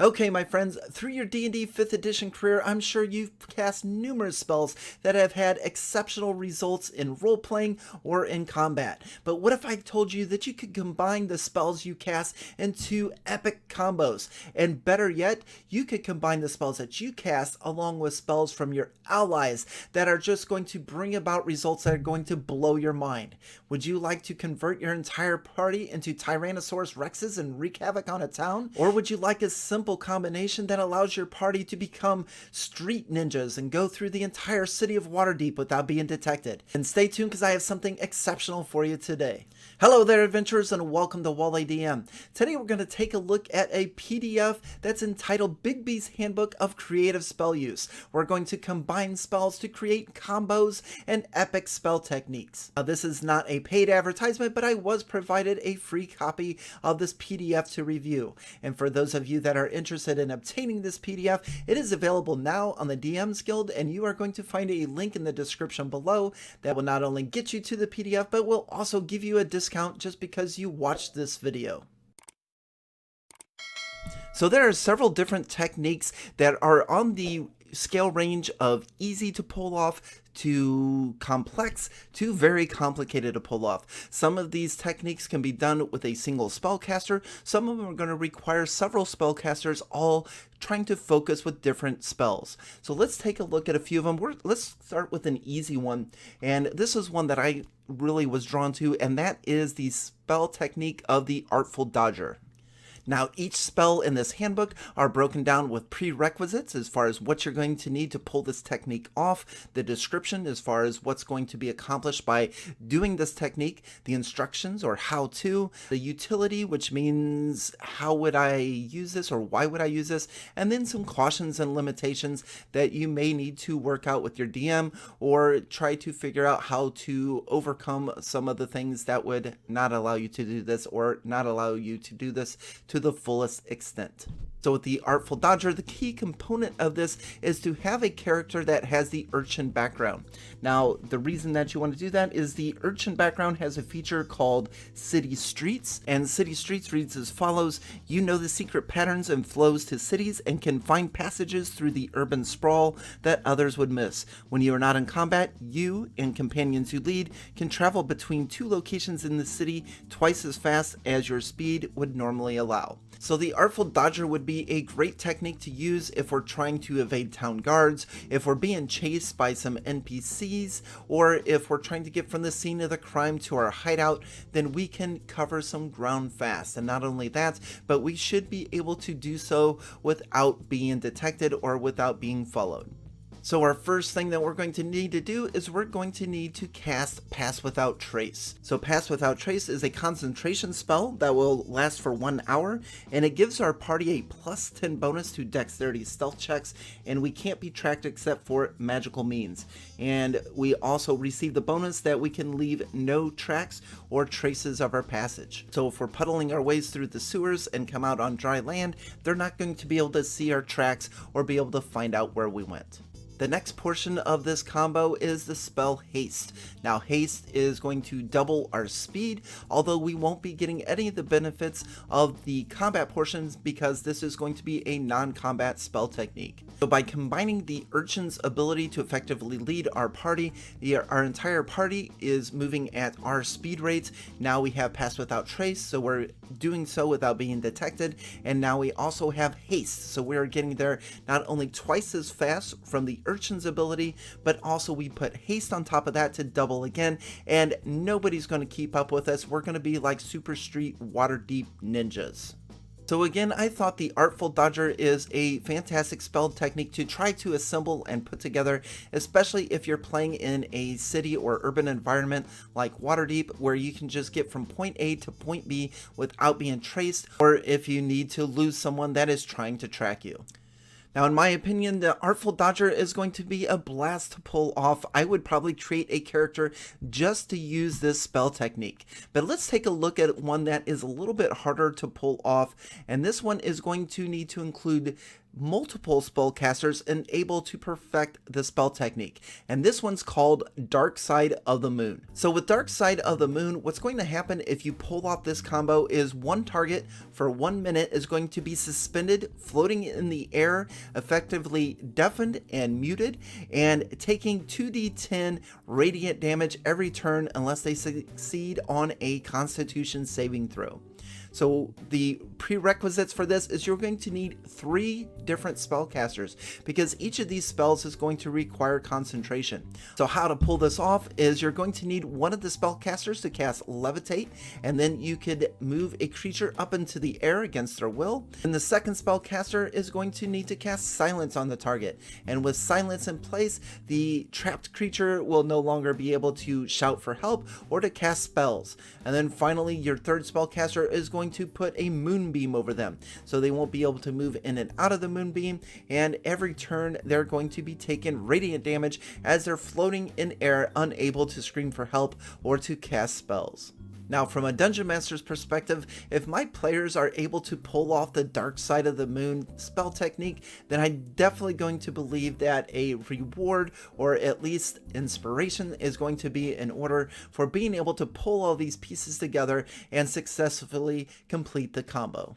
Okay, my friends, through your D&D 5th edition career, I'm sure you've cast numerous spells that have had exceptional results in role-playing or in combat. But what if I told you that you could combine the spells you cast into epic combos? And better yet, you could combine the spells that you cast along with spells from your allies that are just going to bring about results that are going to blow your mind. Would you like to convert your entire party into Tyrannosaurus Rexes and wreak havoc on a town? Or would you like a simple combination that allows your party to become street ninjas and go through the entire city of Waterdeep without being detected? And stay tuned because I have something exceptional for you today. Hello there, adventurers, and welcome to Wally DM. Today we're going to take a look at a PDF that's entitled Bigby's Handbook of Creative Spell Use. We're going to combine spells to create combos and epic spell techniques. Now, this is not a paid advertisement, but I was provided a free copy of this PDF to review. And for those of you that are interested in obtaining this PDF, it is available now on the DMs Guild, and you are going to find a link in the description below that will not only get you to the PDF, but will also give you a discount just because you watched this video. So there are several different techniques that are on the scale range of easy to pull off to complex to very complicated to pull off. Some of these techniques can be done with a single spellcaster. Some of them are going to require several spellcasters all trying to focus with different spells. So let's take a look at a few of them. Let's start with an easy one, and this is one that I really was drawn to, and that is the spell technique of the Artful Dodger. Now, each spell in this handbook are broken down with prerequisites as far as what you're going to need to pull this technique off, the description as far as what's going to be accomplished by doing this technique, the instructions or how to, the utility, which means how would I use this or why would I use this, and then some cautions and limitations that you may need to work out with your DM or try to figure out how to overcome some of the things that would not allow you to do this or not allow you to do this to the fullest extent. So with the Artful Dodger, the key component of this is to have a character that has the urchin background. Now, the reason that you want to do that is the urchin background has a feature called City Streets, and City Streets reads as follows: you know the secret patterns and flows to cities and can find passages through the urban sprawl that others would miss. When you are not in combat, you and companions you lead can travel between two locations in the city twice as fast as your speed would normally allow. So the Artful Dodger would be a great technique to use if we're trying to evade town guards, if we're being chased by some NPCs, or if we're trying to get from the scene of the crime to our hideout. Then we can cover some ground fast. And not only that, but we should be able to do so without being detected or without being followed. So our first thing that we're going to need to do is we're going to need to cast Pass Without Trace. So Pass Without Trace is a concentration spell that will last for 1 hour, and it gives our party a +10 bonus to dexterity stealth checks, and we can't be tracked except for magical means. And we also receive the bonus that we can leave no tracks or traces of our passage. So if we're puddling our ways through the sewers and come out on dry land, they're not going to be able to see our tracks or be able to find out where we went. The next portion of this combo is the spell Haste. Now, Haste is going to double our speed, although we won't be getting any of the benefits of the combat portions because this is going to be a non-combat spell technique. So by combining the urchin's ability to effectively lead our party, our entire party is moving at our speed rates. Now we have Pass Without Trace, so we're doing so without being detected, and now we also have Haste, so we're getting there not only twice as fast from the urchin's ability, but also we put Haste on top of that to double again, and nobody's going to keep up with us. We're going to be like Super Street Waterdeep ninjas. So again, I thought the Artful Dodger is a fantastic spell technique to try to assemble and put together, especially if you're playing in a city or urban environment like Waterdeep, where you can just get from point A to point B without being traced, or if you need to lose someone that is trying to track you. Now, in my opinion, the Artful Dodger is going to be a blast to pull off. I would probably create a character just to use this spell technique. But let's take a look at one that is a little bit harder to pull off, and this one is going to need to include multiple spellcasters and able to perfect the spell technique. And this one's called Dark Side of the Moon. So with Dark Side of the Moon, what's going to happen if you pull off this combo is one target for 1 minute is going to be suspended, floating in the air, effectively deafened and muted, and taking 2d10 radiant damage every turn unless they succeed on a Constitution saving throw. So the prerequisites for this is you're going to need 3 different spellcasters because each of these spells is going to require concentration. So how to pull this off is you're going to need one of the spellcasters to cast Levitate, and then you could move a creature up into the air against their will. And the second spellcaster is going to need to cast Silence on the target. And with Silence in place, the trapped creature will no longer be able to shout for help or to cast spells. And then finally, your third spellcaster is going to put a moonbeam over them, so they won't be able to move in and out of the moonbeam, and every turn they're going to be taking radiant damage as they're floating in air, unable to scream for help or to cast spells. Now, from a Dungeon Master's perspective, if my players are able to pull off the Dark Side of the Moon spell technique, then I'm definitely going to believe that a reward or at least inspiration is going to be in order for being able to pull all these pieces together and successfully complete the combo.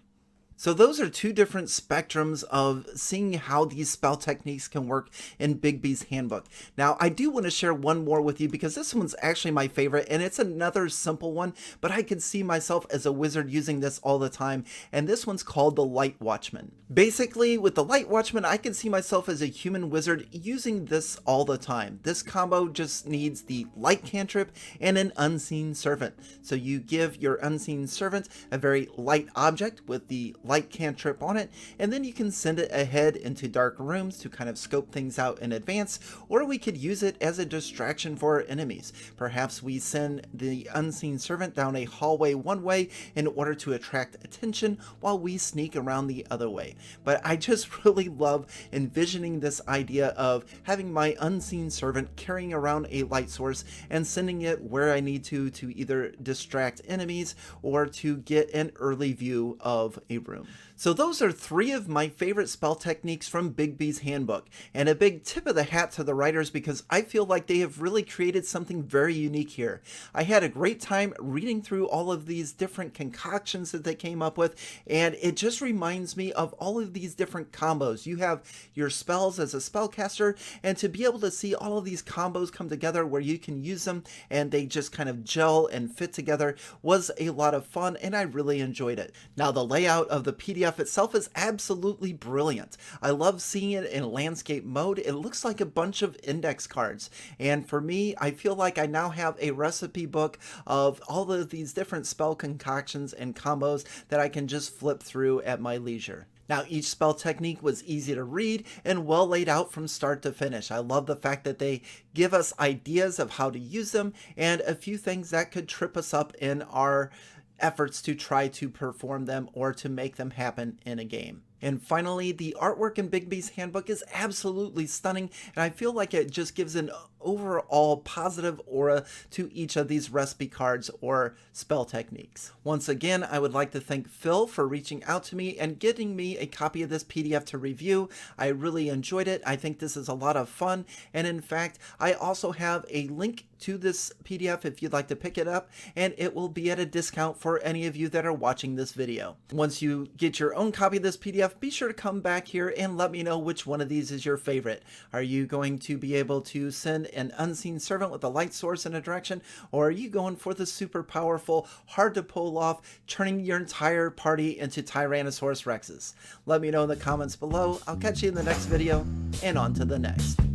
So those are 2 different spectrums of seeing how these spell techniques can work in Bigby's Handbook. Now, I do want to share one more with you because this one's actually my favorite, and it's another simple one, but I can see myself as a wizard using this all the time, and this one's called the Light Watchman. Basically, with the Light Watchman, I can see myself as a human wizard using this all the time. This combo just needs the Light Cantrip and an Unseen Servant. So you give your Unseen Servant a very light object with the Light Cantrip on it, and then you can send it ahead into dark rooms to kind of scope things out in advance, or we could use it as a distraction for our enemies. Perhaps we send the Unseen Servant down a hallway one way in order to attract attention while we sneak around the other way. But I just really love envisioning this idea of having my Unseen Servant carrying around a light source and sending it where I need to either distract enemies or to get an early view of a room. So those are 3 of my favorite spell techniques from Bigby's Handbook, and a big tip of the hat to the writers because I feel like they have really created something very unique here. I had a great time reading through all of these different concoctions that they came up with, and it just reminds me of all of these different combos. You have your spells as a spellcaster, and to be able to see all of these combos come together where you can use them and they just kind of gel and fit together was a lot of fun, and I really enjoyed it. Now, the layout of the PDF itself is absolutely brilliant. I love seeing it in landscape mode. It looks like a bunch of index cards, and for me, I feel like I now have a recipe book of all of these different spell concoctions and combos that I can just flip through at my leisure. Now, each spell technique was easy to read and well laid out from start to finish. I love the fact that they give us ideas of how to use them and a few things that could trip us up in our efforts to try to perform them or to make them happen in a game. And finally, the artwork in Bigby's Handbook is absolutely stunning, and I feel like it just gives an overall positive aura to each of these recipe cards or spell techniques. Once again, I would like to thank Phil for reaching out to me and getting me a copy of this PDF to review. I really enjoyed it. I think this is a lot of fun, and in fact, I also have a link to this PDF if you'd like to pick it up, and it will be at a discount for any of you that are watching this video. Once you get your own copy of this PDF, be sure to come back here and let me know which one of these is your favorite. Are you going to be able to send an Unseen Servant with a light source in a direction, or are you going for the super powerful, hard to pull off, turning your entire party into Tyrannosaurus Rexes? Let me know in the comments below. I'll catch you in the next video, and on to the next.